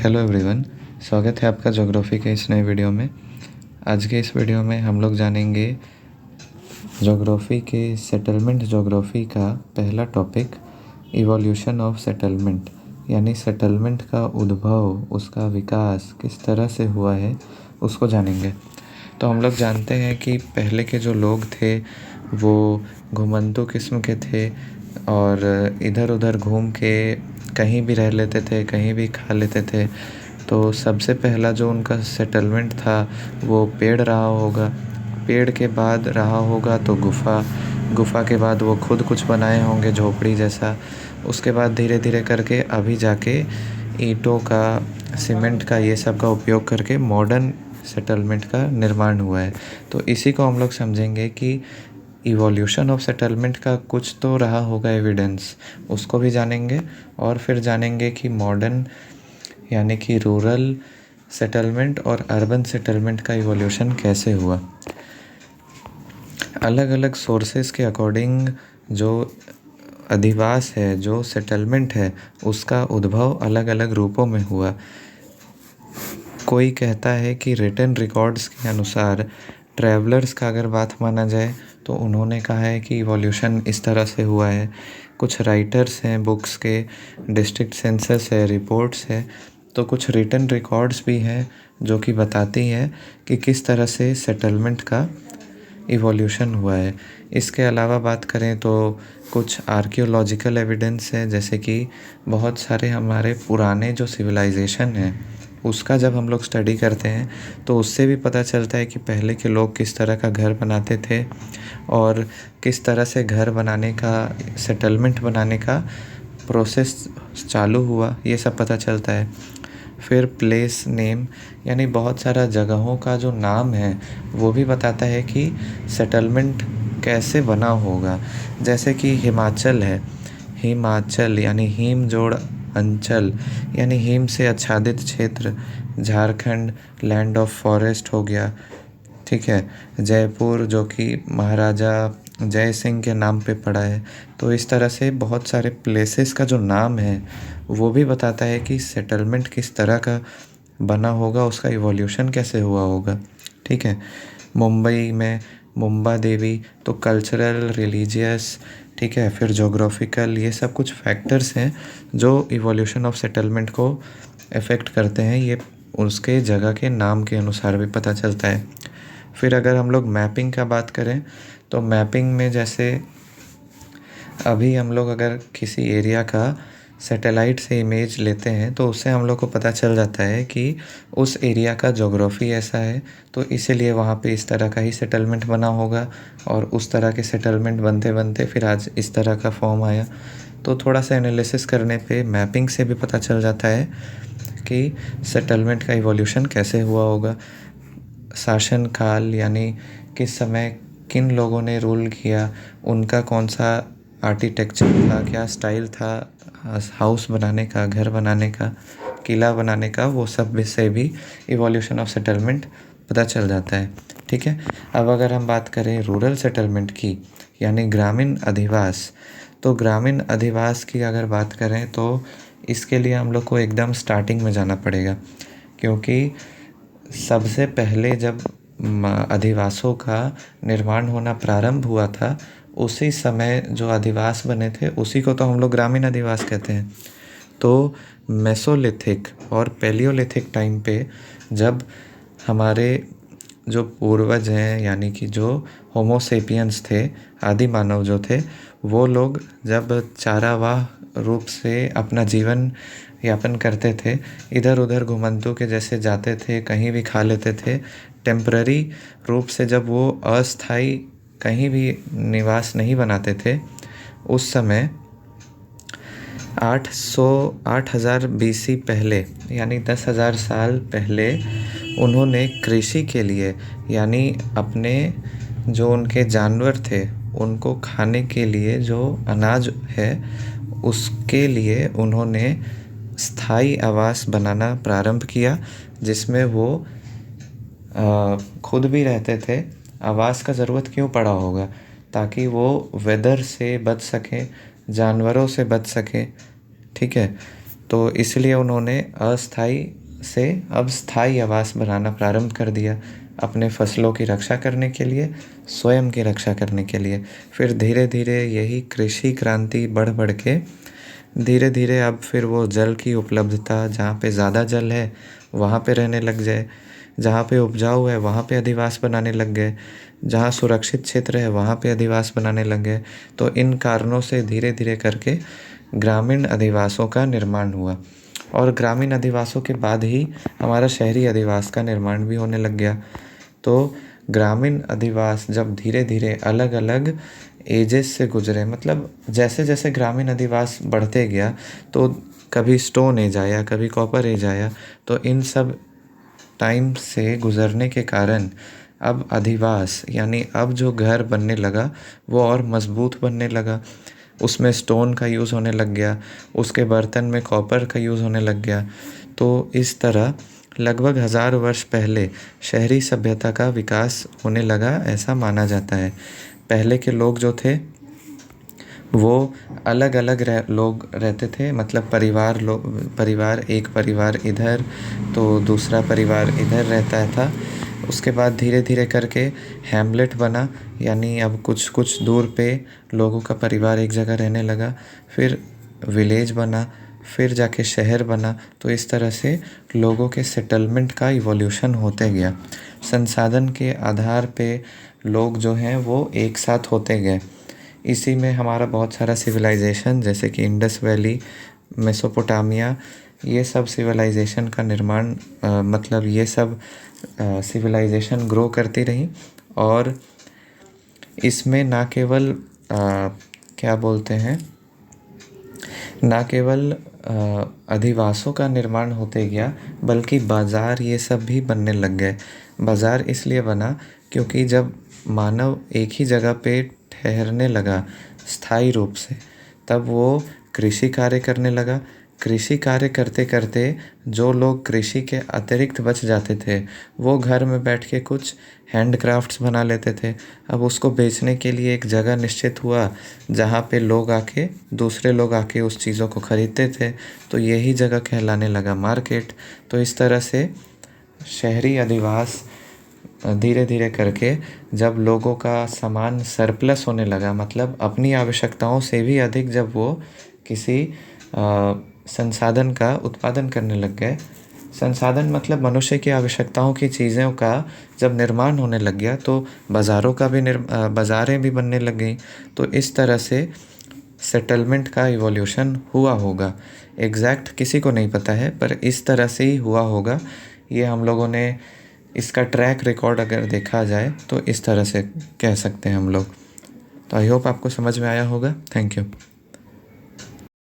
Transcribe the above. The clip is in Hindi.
हेलो एवरीवन, स्वागत है आपका ज्योग्राफी के इस नए वीडियो में। आज के इस वीडियो में हम लोग जानेंगे ज्योग्राफी के सेटलमेंट ज्योग्राफी का पहला टॉपिक इवोल्यूशन ऑफ सेटलमेंट, यानी सेटलमेंट का उद्भव, उसका विकास किस तरह से हुआ है उसको जानेंगे। तो हम लोग जानते हैं कि पहले के जो लोग थे वो घुमंतू किस्म के थे और इधर उधर घूम के कहीं भी रह लेते थे, कहीं भी खा लेते थे। तो सबसे पहला जो उनका सेटलमेंट था वो पेड़ रहा होगा, पेड़ के बाद रहा होगा तो गुफा के बाद वो खुद कुछ बनाए होंगे झोपड़ी जैसा। उसके बाद धीरे धीरे करके अभी जाके ईंटों का, सीमेंट का, ये सब का उपयोग करके मॉडर्न सेटलमेंट का निर्माण हुआ है। तो इसी को हम लोग समझेंगे कि इवोल्यूशन ऑफ सेटलमेंट का कुछ तो रहा होगा एविडेंस, उसको भी जानेंगे। और फिर जानेंगे कि मॉडर्न यानी कि रूरल सेटलमेंट और अर्बन सेटलमेंट का इवोल्यूशन कैसे हुआ। अलग अलग सोर्सेस के अकॉर्डिंग जो अधिवास है, जो सेटलमेंट है, उसका उद्भव अलग अलग रूपों में हुआ। कोई कहता है कि रिटन रिकॉर्ड्स के अनुसार, ट्रैवलर्स का अगर बात माना जाए तो उन्होंने कहा है कि इवोल्यूशन इस तरह से हुआ है। कुछ राइटर्स हैं बुक्स के, डिस्ट्रिक्ट सेंसस है, रिपोर्ट्स है, तो कुछ रिटन रिकॉर्ड्स भी हैं जो कि बताती हैं कि किस तरह से सेटलमेंट का इवोल्यूशन हुआ है। इसके अलावा बात करें तो कुछ आर्कियोलॉजिकल एविडेंस है, जैसे कि बहुत सारे हमारे पुराने जो सिविलाइजेशन है उसका जब हम लोग स्टडी करते हैं तो उससे भी पता चलता है कि पहले के लोग किस तरह का घर बनाते थे और किस तरह से घर बनाने का, सेटलमेंट बनाने का प्रोसेस चालू हुआ, ये सब पता चलता है। फिर प्लेस नेम, यानी बहुत सारा जगहों का जो नाम है वो भी बताता है कि सेटलमेंट कैसे बना होगा। जैसे कि हिमाचल है, हिमाचल यानी हिम जोड़ अंचल, यानी हिम से आच्छादित क्षेत्र। झारखंड लैंड ऑफ फॉरेस्ट हो गया, ठीक है। जयपुर जो कि महाराजा जय सिंह के नाम पे पड़ा है। तो इस तरह से बहुत सारे प्लेसेस का जो नाम है वो भी बताता है कि सेटलमेंट किस तरह का बना होगा, उसका इवोल्यूशन कैसे हुआ होगा, ठीक है। मुंबई में मुंबा देवी, तो कल्चरल, रिलीजियस, ठीक है, फिर जोग्राफिकल, ये सब कुछ फैक्टर्स हैं जो इवोल्यूशन ऑफ सेटलमेंट को अफेक्ट करते हैं। ये उसके जगह के नाम के अनुसार भी पता चलता है। फिर अगर हम लोग मैपिंग का बात करें तो मैपिंग में जैसे अभी हम लोग अगर किसी एरिया का सैटेलाइट से इमेज लेते हैं तो उससे हम लोग को पता चल जाता है कि उस एरिया का ज्योग्राफी ऐसा है, तो इसीलिए वहाँ पे इस तरह का ही सेटलमेंट बना होगा। और उस तरह के सेटलमेंट बनते बनते फिर आज इस तरह का फॉर्म आया। तो थोड़ा सा एनालिसिस करने पे मैपिंग से भी पता चल जाता है कि सेटलमेंट का इवोल्यूशन कैसे हुआ होगा। शासन काल, यानी किस समय किन लोगों ने रूल किया, उनका कौन सा आर्किटेक्चर था, क्या स्टाइल था हाउस बनाने का, घर बनाने का, किला बनाने का, वो सब से भी इवोल्यूशन ऑफ सेटलमेंट पता चल जाता है, ठीक है। अब अगर हम बात करें रूरल सेटलमेंट की, यानी ग्रामीण अधिवास, तो ग्रामीण अधिवास की अगर बात करें तो इसके लिए हम लोग को एकदम स्टार्टिंग में जाना पड़ेगा, क्योंकि सबसे पहले जब अधिवासों का निर्माण होना प्रारंभ हुआ था उसी समय जो अधिवास बने थे उसी को तो हम लोग ग्रामीण अधिवास कहते हैं। तो मेसोलिथिक और पेलियोलिथिक टाइम पे जब हमारे जो पूर्वज हैं, यानी कि जो होमोसेपियंस थे, आदि मानव जो थे, वो लोग जब चारावाह रूप से अपना जीवन यापन करते थे, इधर उधर घुमंतू के जैसे जाते थे, कहीं भी खा लेते थे, टेम्पररी रूप से जब वो अस्थाई कहीं भी निवास नहीं बनाते थे, उस समय 8,000 BC पहले, यानी 10,000 साल पहले, उन्होंने कृषि के लिए, यानी अपने जो उनके जानवर थे उनको खाने के लिए जो अनाज है उसके लिए उन्होंने स्थायी आवास बनाना प्रारंभ किया, जिसमें वो खुद भी रहते थे। आवास का ज़रूरत क्यों पड़ा होगा? ताकि वो वेदर से बच सकें, जानवरों से बच सकें, ठीक है। तो इसलिए उन्होंने अस्थाई से अब स्थायी आवास बनाना प्रारंभ कर दिया, अपने फसलों की रक्षा करने के लिए, स्वयं की रक्षा करने के लिए। फिर धीरे धीरे यही कृषि क्रांति बढ़ बढ़ के धीरे धीरे अब फिर वो जल की उपलब्धता, जहाँ पे ज़्यादा जल है वहाँ पे रहने लग जाए, जहाँ पे उपजाऊ है वहाँ पे अधिवास बनाने लग गए, जहाँ सुरक्षित क्षेत्र है वहाँ पे अधिवास बनाने लग गए। तो इन कारणों से धीरे धीरे करके ग्रामीण अधिवासों का निर्माण हुआ, और ग्रामीण अधिवासों के बाद ही हमारा शहरी अधिवास का निर्माण भी होने लग गया। तो ग्रामीण अधिवास जब धीरे धीरे अलग अलग एजेस से गुजरे, मतलब जैसे जैसे ग्रामीण अधिवास बढ़ते गया, तो कभी स्टोन एज आया, कभी कॉपर एज आया, तो इन सब टाइम से गुजरने के कारण अब अधिवास यानी अब जो घर बनने लगा वो और मज़बूत बनने लगा। उसमें स्टोन का यूज़ होने लग गया, उसके बर्तन में कॉपर का यूज़ होने लग गया। तो इस तरह लगभग 1000 वर्ष पहले शहरी सभ्यता का विकास होने लगा, ऐसा माना जाता है। पहले के लोग जो थे वो अलग अलग लोग रहते थे, मतलब परिवार, एक परिवार इधर तो दूसरा परिवार इधर रहता था। उसके बाद धीरे धीरे करके हैमलेट बना, यानी अब कुछ कुछ दूर पे लोगों का परिवार एक जगह रहने लगा। फिर विलेज बना, फिर जाके शहर बना। तो इस तरह से लोगों के सेटलमेंट का इवोल्यूशन होते गया। संसाधन के आधार पे लोग जो हैं वो एक साथ होते गए। इसी में हमारा बहुत सारा सिविलाइजेशन, जैसे कि इंडस वैली, मेसोपोटामिया, ये सब सिविलाइजेशन का निर्माण मतलब ये सब सिविलाइजेशन ग्रो करती रही। और इसमें ना केवल क्या बोलते हैं, ना केवल अधिवासों का निर्माण होते गया, बल्कि बाज़ार ये सब भी बनने लग गए। बाज़ार इसलिए बना क्योंकि जब मानव एक ही जगह पे ठहरने लगा स्थायी रूप से, तब वो कृषि कार्य करने लगा। कृषि कार्य करते करते जो लोग कृषि के अतिरिक्त बच जाते थे वो घर में बैठ के कुछ हैंडक्राफ्ट्स बना लेते थे। अब उसको बेचने के लिए एक जगह निश्चित हुआ जहाँ पे दूसरे लोग आके उस चीज़ों को ख़रीदते थे, तो यही जगह कहलाने लगा मार्केट। तो इस तरह से शहरी अधिवास धीरे धीरे करके जब लोगों का सामान सरप्लस होने लगा, मतलब अपनी आवश्यकताओं से भी अधिक जब वो किसी संसाधन का उत्पादन करने लग गए, संसाधन मतलब मनुष्य की आवश्यकताओं की चीज़ों का जब निर्माण होने लग गया, तो बाज़ारें भी बनने लग गई। तो इस तरह से सेटलमेंट का इवोल्यूशन हुआ होगा। एग्जैक्ट किसी को नहीं पता है, पर इस तरह से ही हुआ होगा। ये हम लोगों ने इसका ट्रैक रिकॉर्ड अगर देखा जाए तो इस तरह से कह सकते हैं हम लोग। तो आई होप आपको समझ में आया होगा। Thank you.